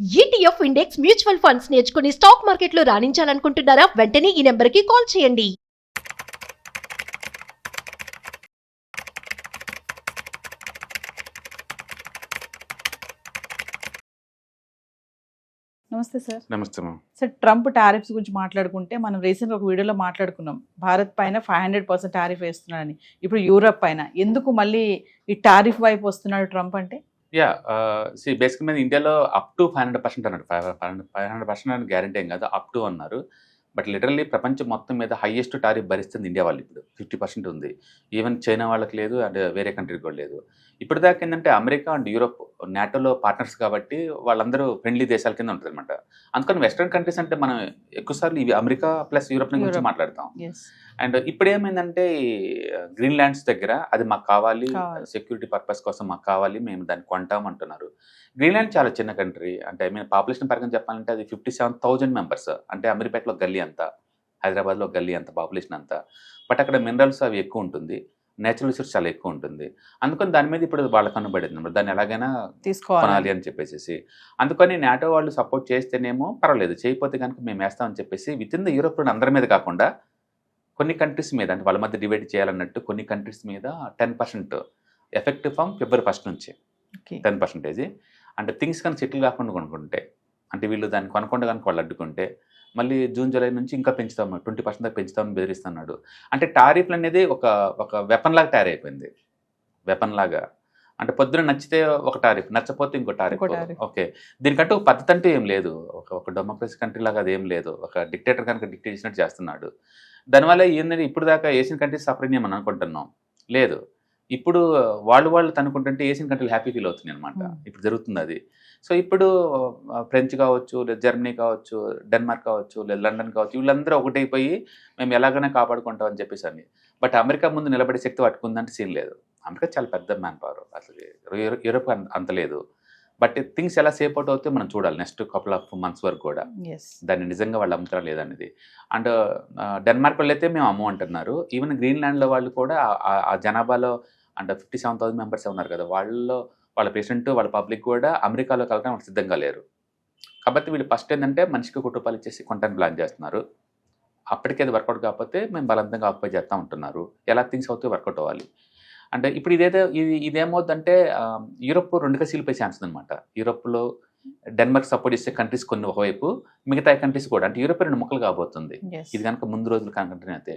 ETF index mutual funds నేర్చుకుని stock మార్కెట్లో రాణించాలనుకుంటున్నారా? వెంటనే ఈ నెంబర్కి కాల్ చేయండి. నమస్తే సార్. నమస్తే మ్యామ్. సార్, ట్రంప్ టారిఫ్స్ గురించి మాట్లాడుకుంటే మనం రీసెంట్గా ఒక వీడియోలో మాట్లాడుకున్నాం. భారత్ పైన 500% టారిఫ్ వేస్తున్నాడని. ఇప్పుడు యూరప్ పైన ఎందుకు మళ్ళీ ఈ టారిఫ్ వైపు వస్తున్నాడు ట్రంప్ అంటే? బేసిక్ మీద ఇండియాలో అప్ టు 500% అన్నాడు. 500% అని గ్యారంటీ ఏం కాదు, అప్ టు అన్నారు. బట్ లిటరల్లీ ప్రపంచం మొత్తం మీద హైయెస్ట్ టారిఫ్ భరిస్తుంది ఇండియా వాళ్ళు. ఇప్పుడు 50% ఉంది. ఈవెన్ చైనా వాళ్ళకి లేదు, అండ్ వేరే కంట్రీకి కూడా లేదు. ఇప్పటిదాకా ఏంటంటే అమెరికా అండ్ యూరోప్ నాటోలో పార్ట్నర్స్ కాబట్టి వాళ్ళందరూ ఫ్రెండ్లీ దేశాల కింద ఉంటుంది అనమాట. అందుకని వెస్ట్రన్ కంట్రీస్ అంటే మనం ఎక్కువసార్లు ఇవి అమెరికా ప్లస్ యూరోప్ గురించి మాట్లాడతాం. అండ్ ఇప్పుడు ఏమైందంటే గ్రీన్లాండ్స్ దగ్గర అది మాకు కావాలి, సెక్యూరిటీ పర్పస్ కోసం మాకు కావాలి, మేము దాన్ని కొంటాం అంటున్నారు. గ్రీన్లాండ్ చాలా చిన్న కంట్రీ, అంటే పాపులేషన్ పరంగా చెప్పాలంటే అది 57,000 మెంబర్స్, అంటే అమీర్పేటలో గల్లీ అంతా, హైదరాబాద్లో గల్లీ అంత పాపులేషన్ అంతా. బట్ అక్కడ మినరల్స్ అవి ఎక్కువ ఉంటుంది, నేచురల్ రిసోర్స్ చాలా ఎక్కువ ఉంటుంది. అందుకని దాని మీద ఇప్పుడు వాళ్ళ కనుబడింది అన్నమాట, దాన్ని ఎలాగైనా తీసుకోవాలి అని చెప్పేసి. అందుకని నాటో వాళ్ళు సపోర్ట్ చేస్తేనేమో పర్వాలేదు, చేయకపోతే కనుక మేము వేస్తామని చెప్పేసి విత్ ఇన్ ద యూరోప్ అందరి మీద కాకుండా కొన్ని కంట్రీస్ మీద, అంటే వాళ్ళ మధ్య డివైడ్ చేయాలన్నట్టు కొన్ని కంట్రీస్ మీద 10% ఎఫెక్టివ్ ఫ్రమ్ ఫిబ్రవరి 1 నుంచి 10%. అంటే థింగ్స్ కానీ సెటిల్ కాకుండా కొనుక్కుంటే, అంటే వీళ్ళు దాన్ని కొనకుండా కనుక వాళ్ళు అడ్డుకుంటే మళ్ళీ జూన్ జూలై నుంచి ఇంకా పెంచుతాము, 20% దాకా పెంచుతామని బెదిరిస్తున్నాడు. అంటే టారిఫ్లు అనేది ఒక వెపన్ లాగా తయారైపోయింది. వెపన్ లాగా అంటే పొద్దున నచ్చితే ఒక టారిఫ్, నచ్చపోతే ఇంకో టారిఫ్. ఓకే, దీనికంటే ఒక పద్ధతి అంటూ ఏం లేదు. ఒక డెమోక్రసీ కంట్రీ లాగా అది ఏం లేదు. ఒక డిక్టేటర్ కనుక డిక్టేట్ చేసినట్టు చేస్తున్నాడు. దానివల్ల ఏంటంటే ఇప్పుడు దాకా ఏషియన్ కంట్రీస్ సఫరింగ్ అని అనుకుంటున్నాం, లేదు. ఇప్పుడు వాళ్ళు తనుకుంటుంటే ఏషియన్ కంట్రీలు హ్యాపీ ఫీల్ అవుతుంది అనమాట. ఇప్పుడు జరుగుతుంది అది. సో ఇప్పుడు ఫ్రెంచ్ కావచ్చు, లేదా జర్మనీ కావచ్చు, డెన్మార్క్ కావచ్చు, లేదా లండన్ కావచ్చు, వీళ్ళందరూ ఒకటైపోయి మేము ఎలాగైనా కాపాడుకుంటాం అని చెప్పేసి అని. బట్ అమెరికా ముందు నిలబడే శక్తి పట్టుకుందంటే సీన్ లేదు. అమెరికా చాలా పెద్ద మ్యాన్ పవర్, అసలు యూరోప్ అంత లేదు. బట్ థింగ్స్ ఎలా సేఫ్ అవుట్ అవుతే మనం చూడాలి నెక్స్ట్ కపుల్ ఆఫ్ మంత్స్ వరకు కూడా, దాన్ని నిజంగా వాళ్ళు అమ్ముతారా లేదనేది. అండ్ డెన్మార్క్ వాళ్ళు అయితే మేము అమ్ము అంటున్నారు. ఈవెన్ గ్రీన్లాండ్లో వాళ్ళు కూడా ఆ జనాభాలో అంటే 57,000 మెంబర్స్ ఉన్నారు కదా, వాళ్ళ పేషెంట్ వాళ్ళ పబ్లిక్ కూడా అమెరికాలో కలగడం వాళ్ళు సిద్ధంగా లేరు. కాబట్టి వీళ్ళు ఫస్ట్ ఏంటంటే మనిషికి ₹1 ఇచ్చేసి కొంటానికి ప్లాన్ చేస్తున్నారు. అప్పటికి అది వర్కౌట్ కాకపోతే మేము బలవంతంగా ఆక్యుపై చేస్తూ ఉంటున్నారు. ఎలా థింగ్స్ అవుతే వర్కౌట్ అవ్వాలి. అంటే ఇప్పుడు ఇదేమవుతుందంటే యూరోప్ 2 కసీలిపోయే ఛాన్స్ ఉందన్నమాట. యూరోప్లో డెన్మార్క్ సపోర్ట్ చేసే కంట్రీస్ కొన్ని ఒకవైపు, మిగతా కంట్రీస్ కూడా, అంటే యూరోప్ 2 ముక్కలు కాబోతుంది ఇది కనుక ముందు రోజులు కంట్రీ అయితే.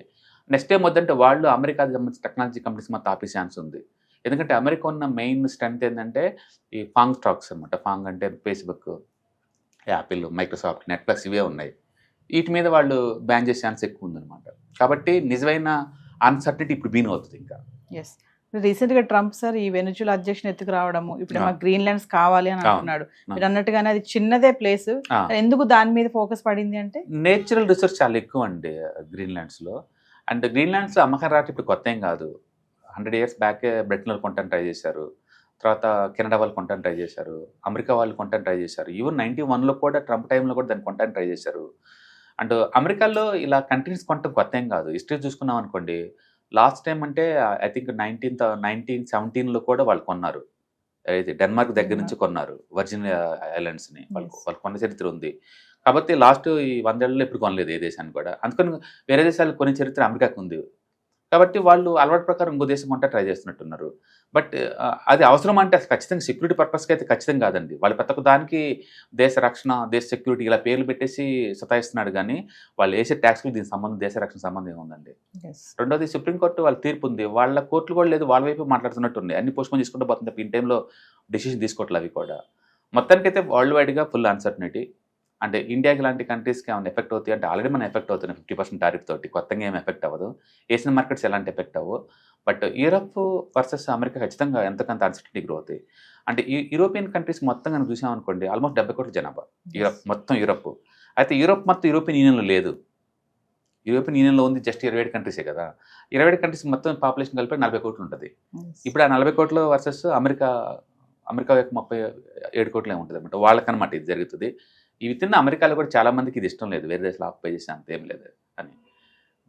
నెక్స్ట్ ఏమవుతుందంటే వాళ్ళు అమెరికా సంబంధించిన టెక్నాలజీ కంపెనీస్ మొత్తం ఆపే ఛాన్స్ ఉంది. ఎందుకంటే అమెరికా ఉన్న మెయిన్ స్ట్రెంత్ ఏంటంటే ఈ ఫాంగ్ స్టాక్స్ అనమాట. ఫాంగ్ అంటే ఫేస్బుక్, యాపిల్, మైక్రోసాఫ్ట్, నెట్ఫ్లిక్స్ ఇవే ఉన్నాయి. వీటి మీద వాళ్ళు బ్యాన్ చేసే ఛాన్స్ ఎక్కువ ఉందన్నమాట. కాబట్టి నిజమైన అన్సర్టనిటీ ఇప్పుడు బీన్ అవుతుంది. ఇంకా రీసెంట్ గా ట్రంప్ సార్ ఈ వెనుజులా అధ్యక్షుని ఎత్తుకు రావడము, ఇప్పుడు మాకు గ్రీన్లాండ్స్ కావాలి అని అంటున్నాడు. మీరు అన్నట్టుగానే అది చిన్నదే ప్లేస్, ఎందుకు దాని మీద ఫోకస్ పడింది అంటే నేచురల్ రిసోర్స్ చాలా ఎక్కువ అండి గ్రీన్లాండ్స్ లో. అండ్ గ్రీన్లాండ్స్ అమ్మకం రావటం ఇప్పుడు కొత్త ఏం కాదు. 100 years బ్యాకే బ్రిటన్ వాళ్ళు కొంటాను ట్రై చేశారు, తర్వాత కెనడా వాళ్ళు కొంటాను ట్రై చేశారు, అమెరికా వాళ్ళు కొంటాను ట్రై చేశారు. ఈవెన్ 91లో కూడా ట్రంప్ టైంలో కూడా దాన్ని కొంటాను ట్రై చేశారు. అండ్ అమెరికాలో ఇలా కంట్రీస్ కొంటాం కొత్త ఏం కాదు. హిస్టరీ చూసుకున్నాం అనుకోండి, లాస్ట్ టైం అంటే ఐ థింక్ 1917లో కూడా వాళ్ళు కొన్నారు. అయితే డెన్మార్క్ దగ్గర నుంచి కొన్నారు వర్జిన్ ఐలాండ్స్ని. వాళ్ళు కొన్న చరిత్ర ఉంది. కాబట్టి లాస్ట్ ఈ 100 ఏళ్ళలో ఎప్పుడు కొనలేదు ఏ దేశాన్ని కూడా. అందుకని వేరే దేశాలు కొనే చరిత్ర అమెరికాకు ఉంది. కాబట్టి వాళ్ళు అలవాటు ప్రకారం ఇంకో దేశం కొంటే ట్రై చేస్తున్నట్టున్నారు. బట్ అది అవసరం అంటే ఖచ్చితంగా సెక్యూరిటీ పర్పస్కి అయితే ఖచ్చితంగా కాదండి. వాళ్ళు ప్రతి ఒక్క దానికి దేశ రక్షణ, దేశ సెక్యూరిటీ ఇలా పేర్లు పెట్టేసి సతాయిస్తున్నాడు. కానీ వాళ్ళు వేసే ట్యాక్స్కి దీని సంబంధం, దేశ రక్షణ సంబంధం ఏముందండి? రెండోది సుప్రీంకోర్టు వాళ్ళ తీర్పు ఉంది, వాళ్ళ కోర్టులు కూడా లేదు, వాళ్ళ వైపు మాట్లాడుతున్నట్టు ఉన్నాయి. అన్ని పోస్ట్పోన్ చేసుకుంటూ పోతుంది. ఇన్ టైంలో డెసిషన్ తీసుకోవట్లేదు అవి కూడా. మొత్తానికైతే వరల్డ్ వైడ్గా ఫుల్ అన్సర్టనిటీ. అంటే ఇండియాకి లాంటి కంట్రీస్కి ఏమైనా ఎఫెక్ట్ అవుతాయి అంటే ఆల్రెడీ మనం ఎఫెక్ట్ అవుతున్నాయి 50% టారిఫ్ తోటి. కొత్తగా ఏమి ఎఫెక్ట్ అవ్వదు. ఏషియన్ మార్కెట్స్ ఎలాంటి ఎఫెక్ట్ అవ్వవు. బట్ యూరప్ వర్సెస్ అమెరికా ఖచ్చితంగా ఎంతకంత అన్సర్టనిటీ గ్రో అవుతాయి. అంటే యూరోపియన్ కంట్రీస్ మొత్తం కనుక చూసామనుకోండి, ఆల్మోస్ట్ 70 కోట్ల జనాభా యూరప్ మొత్తం. యూరప్ అయితే యూరప్ మొత్తం యూరోపియన్ యూనియన్లో లేదు. యూరోపియన్ యూనియన్లో ఉంది జస్ట్ 27 కంట్రీసే కదా. 27 కంట్రీస్ మొత్తం పాపులేషన్ కలిపి 40 కోట్లు ఉంటుంది. ఇప్పుడు ఆ 40 కోట్లు వర్సెస్ అమెరికా యొక్క 37 కోట్లు ఏముంటుంది అనమాట. వాళ్ళకనమాట ఇది జరుగుతుంది. ఇవి తిన్న అమెరికాలో కూడా చాలా మందికి ఇది ఇష్టం లేదు, వేరే దేశాలు ఆక్యుపై చేసి అంతేం లేదు అని.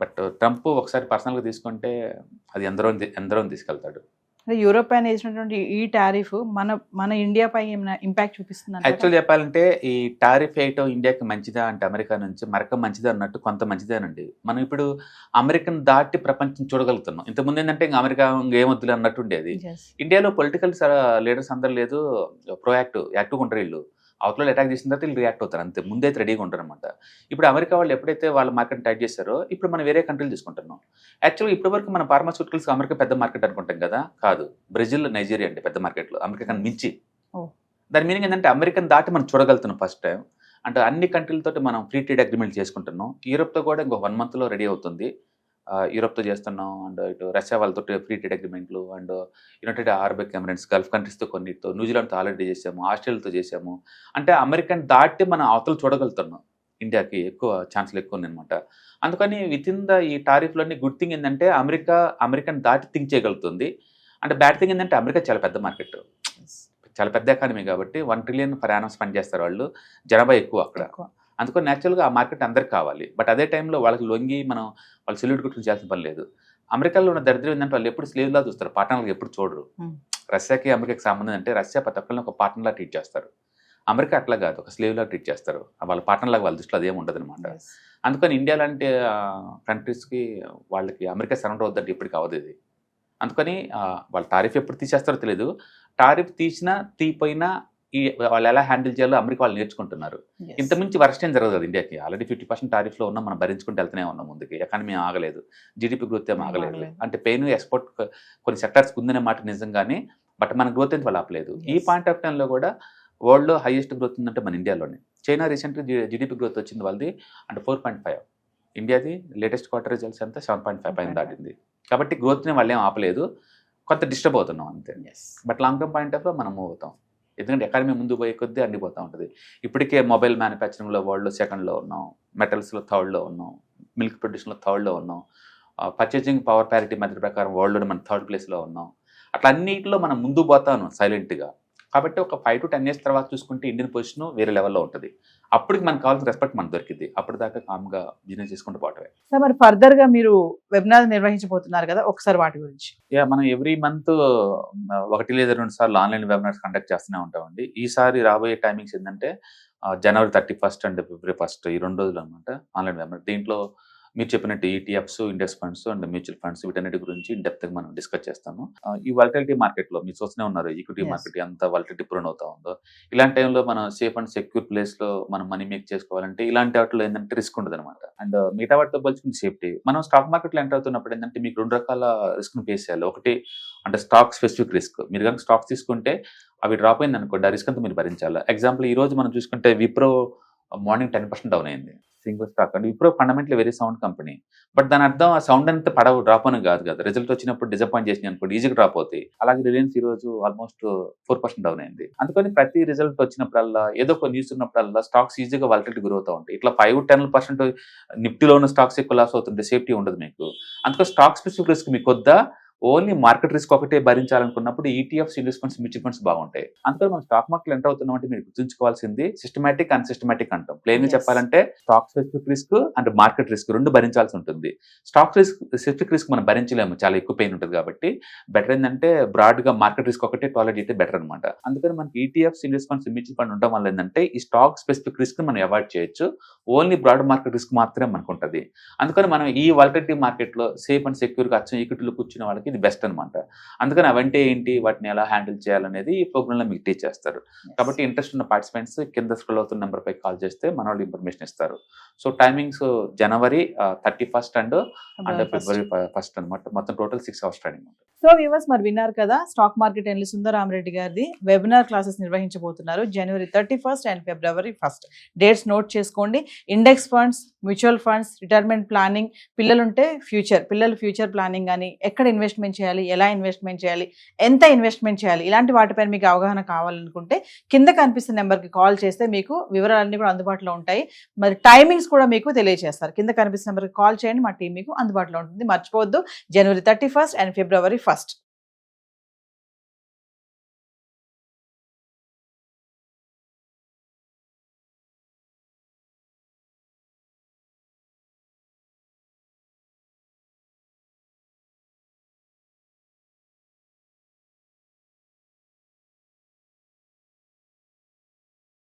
బట్ ట్రంప్ ఒకసారి పర్సనల్గా తీసుకుంటే అది ఎందరో తీసుకెళ్తాడు. అంటే యూరోప్ పైన వేసినటువంటి ఈ టారిఫ్ మన మన ఇండియా పై ఏమైనా ఇంపాక్ట్ చూపిస్తుంది యాక్చువల్ చెప్పాలంటే ఈ టారిఫ్ వేయటం ఇండియాకి మంచిదా అంటే అమెరికా నుంచి మరొక మంచిదా అన్నట్టు కొంత మంచిదేనండి. మనం ఇప్పుడు అమెరికన్ దాటి ప్రపంచం చూడగలుగుతున్నాం. ఇంతకుముందు ఏంటంటే ఇంకా అమెరికా ఇంకేమొద్దులే అన్నట్టు ఉండేది. ఇండియాలో పొలిటికల్ లీడర్స్ అందరు లేదు, యాక్టివ్గా ఉంటారు. వీళ్ళు అవతల అటాక్ చేసిన తర్వాత వీళ్ళు రియాక్ట్ అవుతారు, అంతే. ముందైతే రెడీగా ఉంటారు అనమాట. ఇప్పుడు అమెరికా వాళ్ళు ఎప్పుడైతే వాళ్ళ మార్కెట్ టైట్ చేశారో ఇప్పుడు మనం వేరే కంట్రీలు తీసుకుంటున్నాం. యాక్చువల్గా ఇప్పటి వరకు మన ఫార్మాస్యూటికల్స్ అమెరికా పెద్ద మార్కెట్ అనుకుంటాం కదా, కాదు. బ్రెజిల్, నైజీరియా అంటే పెద్ద మార్కెట్లు అమెరికా కన్నా మించి. దాని మీనింగ్ ఏంటంటే అమెరికన్ దాటి మనం చూడగలుగుతున్నాం ఫస్ట్ టైం. అంటే అన్ని కంట్రీలతో మనం ఫ్రీ ట్రేడ్ అగ్రిమెంట్ చేసుకుంటున్నాం. యూరోప్తో కూడా ఇంకో 1 monthలో రెడీ అవుతుంది. యూరోప్తో చేస్తున్నాం. అండ్ ఇటు రష్యా వాళ్ళతో ఫ్రీ ట్రేడ్ అగ్రిమెంట్లు, and United Arab Emirates, Gulf కంట్రీస్తో కొన్నితో, న్యూజిలాండ్తో ఆల్రెడీ చేసాము, ఆస్ట్రేలియాతో చేసాము. అంటే అమెరికన్ దాటి మనం అవతలు చూడగలుగుతున్నాం. ఇండియాకి ఎక్కువ ఛాన్సులు ఎక్కువ ఉందన్నమాట. అందుకని విత్ ఇన్ ద ఈ టారిఫ్లోని గుడ్ థింగ్ ఏంటంటే అమెరికన్ దాటి థింక్ చేయగలుగుతుంది. అంటే బ్యాడ్ థింగ్ ఏంటంటే అమెరికా చాలా పెద్ద మార్కెట్, చాలా పెద్ద ఎకానమీ కాబట్టి 1 trillion per annum స్పెండ్ చేస్తారు వాళ్ళు. జనాభా ఎక్కువ అక్కడ. అందుకని న్యాచురల్గా ఆ మార్కెట్ అందరికి కావాలి. బట్ అదే టైంలో వాళ్ళకి లొంగి మనం వాళ్ళు సెల్యూట్ కొట్టుకుని చేయాల్సిన పని లేదు. అమెరికాలో ఉన్న దరిద్రం ఏంటంటే వాళ్ళు ఎప్పుడు స్లేవ్లా చూస్తారు, పార్ట్నర్లకు ఎప్పుడు చూడరు. రష్యాకి అమెరికాకి సంబంధం అంటే రష్యా ప్రతి ఒక్కరిని ఒక పార్ట్నర్లా ట్రీట్ చేస్తారు. అమెరికా అట్లా కాదు, ఒక స్లేవ్లా ట్రీట్ చేస్తారు. వాళ్ళ పార్ట్నర్లాగా వాళ్ళ దృష్టిలో అదేమి ఉండదు అనమాట. అందుకని ఇండియా లాంటి కంట్రీస్కి వాళ్ళకి అమెరికా సరెండర్ అవుద్దంటే ఇప్పటికి అవ్వదు ఇది. అందుకని వాళ్ళ టారిఫ్ ఎప్పుడు తీసేస్తారో తెలియదు. టారిఫ్ తీసినా తీపోయినా వాళ్ళు ఎలా హ్యాండిల్ చేయాలో అమెరికా వాళ్ళు నేర్చుకుంటున్నారు. ఇంతకుమించి వర్స్ట్ ఏం జరగదు ఇండియాకి. ఆల్రెడీ 50% టారిఫ్లో ఉన్నాం, మనం భరించుకుంటూ వెళ్తూనే ఉన్నాం ముందుకి. ఎకానమీ ఆగలేదు, జీడిపి గ్రోత్ ఏం ఆగలేదు. అంటే పెయిన్ ఎక్స్పోర్ట్ కొన్ని సెక్టార్స్కి ఉందనే మాట నిజంగానే, బట్ మన గ్రోత్ ఏంటి వాళ్ళు ఆపలేదు. ఈ పాయింట్ ఆఫ్ టైంలో కూడా వరల్డ్లో హైయెస్ట్ గ్రోత్ ఉందంటే మన ఇండియాలోనే. చైనా రీసెంట్గా జీడిపి గ్రోత్ వచ్చింది వాళ్ళది అంటే 4.5. ఇండియాది లేటెస్ట్ క్వార్టర్ రిజల్ట్స్ అంతా 7.5 పైన దాటింది. కాబట్టి గ్రోత్ని వాళ్ళు ఏం ఆపలేదు, కొంత డిస్టర్బ్ అవుతున్నాం అంతే. But long term point of మనం మూవ్ అవుతాం. ఎందుకంటే ఎకానమీ ముందు పోయే కొద్దీ అండిపోతూ ఉంటుంది. ఇప్పటికే మొబైల్ మ్యానుఫ్యాక్చరింగ్లో వరల్డ్లో 2nd ఉన్నాం, మెటల్స్లో 3rd ఉన్నాం, మిల్క్ ప్రొడ్యూషన్లో 3rd ఉన్నాం, పర్చేసింగ్ పవర్ ప్యారిటీ మెథడ్ ప్రకారం వరల్డ్లో మనం 3rd ప్లేస్లో ఉన్నాం. అట్లా అన్నింటిలో మనం ముందు పోతాను సైలెంట్గా. కాబట్టి ఒక 5 to 10 years తర్వాత చూసుకుంటే ఇండియన్ పొజిషన్ వేరే లెవెల్లో ఉంటుంది. అప్పటికి మనకు కావాల్సిన రెస్పెక్ట్ మనకు దొరికింది. అప్పటిదాకా కామ్గా బిజినెస్ చేసుకుంటూ పోవటమే. సార్, మరి ఫర్దర్గా మీరు వెబినార్ నిర్వహించబోతున్నారు కదా, ఒకసారి వాటి గురించి. మనం ఎవ్రీ మంత్ 1 లేదా 2 సార్లు ఆన్లైన్ వెబినార్స్ కండక్ట్ చేస్తూనే ఉంటామండి. ఈసారి రాబోయే టైమింగ్స్ ఏంటంటే January 31st and February 1st ఈ 2 రోజులు అనమాట ఆన్లైన్ వెబినార్. దీంట్లో మీరు చెప్పినట్టు ETFs, index funds and mutual funds వీటన్నిటి గురించి ఇన్ డెప్త్గా మనం డిస్కస్ చేస్తాము. ఈ వాలటిలిటీ మార్కెట్లో మీరు చూస్తూనే ఉన్నారు, ఈక్విటీ మార్కెట్ ఎంత వాలటిలిటీ ప్రూన్ అవుతా ఉందో. ఇలాంటి టైంలో మనం సేఫ్ అండ్ సెక్యూర్ ప్లేస్లో మనం మనీ మేక్ చేసుకోవాలంటే ఇలాంటి వాటిలో ఏంటంటే రిస్క్ ఉండదు అనమాట. అండ్ మిగతా వాటితో పోల్చుకుని సేఫ్టీ. మనం స్టాక్ మార్కెట్లో ఎంటర్ అవుతున్నప్పుడు ఏంటంటే మీకు 2 రకాల రిస్క్ని ఫేస్ చేయాలి. ఒకటి అంటే స్టాక్ స్పెసిఫిక్ రిస్క్. మీరు కనుక స్టాక్స్ తీసుకుంటే అవి డ్రాప్ అయింది అనుకోండి, ఆ రిస్క్ అంతా మీరు భరించాలి. ఎగ్జాంపుల్ ఈ రోజు మనం చూసుకుంటే విప్రో మార్నింగ్ 10% డౌన్ అయింది, single stock. And Wipro fundamentally very sound company. But దాని అర్థం ఆ సౌండ్ అంతా డ్రాప్ అని కాదు కదా, రిజల్ట్ వచ్చినప్పుడు డిసప్పాయింట్ చేసినాయి అనుకోండి ఈజీగా డ్రాప్ అవుతాయి. అలాగే రిలయన్స్ ఈ రోజు ఆల్మోస్ట్ 4% డౌన్ అయింది. అందుకని ప్రతి రిజల్ట్ వచ్చినప్పుడల్లా ఏదో ఒక న్యూస్ ఉన్నప్పుడల్లా స్టాక్స్ ఈజీగా వాలటిలిటీ గ్రో అవుతూ ఉంటాయి. ఇట్లా 5-10% నిఫ్టీలో ఉన్న స్టాక్స్ ఎక్కువ లాస్ అవుతుంటే సేఫ్టీ ఉండదు మీకు. అందుకని స్టాక్ స్పెసిఫిక్ రిస్క్ మీకు వద్దా, ఓన్లీ మార్కెట్ రిస్క్ ఒకటే భరించాలనుకున్నప్పుడు ETFs, index funds, mutual funds బాగుంటాయి. అందుకని మనం స్టాక్ మార్కెట్ ఎంటర్ అవుతున్నాం అంటే మీరు గుర్తుంచుకోవాల్సింది సిస్టమాటిక్, అన్సిస్టమాటిక్ అంటాం. ప్లేన్ చెప్పాలంటే stock specific risk and market risk 2 భరించాల్సి ఉంటుంది. స్టాక్ స్పెసిఫిక్ రిస్క్ మనం భరించలేము, చాలా ఎక్కువ పెయిన్ ఉంటుంది. కాబట్టి బెటర్ ఏంటంటే బ్రాడ్గా మార్కెట్ రిస్క్ ఒకటే టాలరేట్ అయితే బెటర్ అనమాట. అందుకని మనకి ETFs, index funds, mutual fund ఉండడం వల్ల ఏంటంటే ఈ స్టాక్ స్పెసిఫిక్ రిస్క్ మనం అవాయిడ్ చేయొచ్చు. ఓన్లీ బ్రాడ్ మార్కెట్ రిస్క్ మాత్రమే మనకు ఉంటుంది. అందుకని మనం ఈ వాలటిలిటీ మార్కెట్లో సేఫ్ అండ్ సెక్యూర్గా అచ్చం ఈక్విటీలో కూర్చున్న వాళ్ళకి ఇది బెస్ట్ అనమాట. అందుకని అవంటే ఏంటి, వాటిని ఎలా హ్యాండిల్ చేయాలనేది ఈ ప్రోగ్రామ్లో మీకు టీచ్ చేస్తారు. కాబట్టి ఇంట్రెస్ట్ ఉన్న పార్టిసిపెంట్స్ కింద స్క్రోల్ అవుతున్న నెంబర్పై కాల్ చేస్తే మన వాళ్ళు ఇన్ఫర్మేషన్ ఇస్తారు. So timings January 31st and February 1st అనమాట. మొత్తం టోటల్ 6 hours ట్రైనింగ్ ఉంటుంది. సో వ్యూవర్స్, మరి విన్నారు కదా, స్టాక్ మార్కెట్ ఎనలిస్ట్ సుందరరామరెడ్డి గారిది వెబినార్ క్లాసెస్ నిర్వహించబోతున్నారు January 31st and February 1st. Dates note చేసుకోండి. Index funds, mutual funds, retirement planning, పిల్లలుంటే పిల్లల ఫ్యూచర్ ప్లానింగ్ కానీ, ఎక్కడ ఇన్వెస్ట్మెంట్ చేయాలి, ఎలా ఇన్వెస్ట్మెంట్ చేయాలి, ఎంత ఇన్వెస్ట్మెంట్ చేయాలి, ఇలాంటి వాటిపైన మీకు అవగాహన కావాలనుకుంటే కింద కనిపిస్తున్న నెంబర్కి కాల్ చేస్తే మీకు వివరాలన్నీ కూడా అందుబాటులో ఉంటాయి. మరి టైమింగ్స్ కూడా మీకు తెలియజేస్తారు. కింద కనిపిస్తున్న నెంబర్కి కాల్ చేయండి, మా టీం మీకు అందుబాటులో ఉంటుంది. మర్చిపోవద్దు, January 31st and February 1st.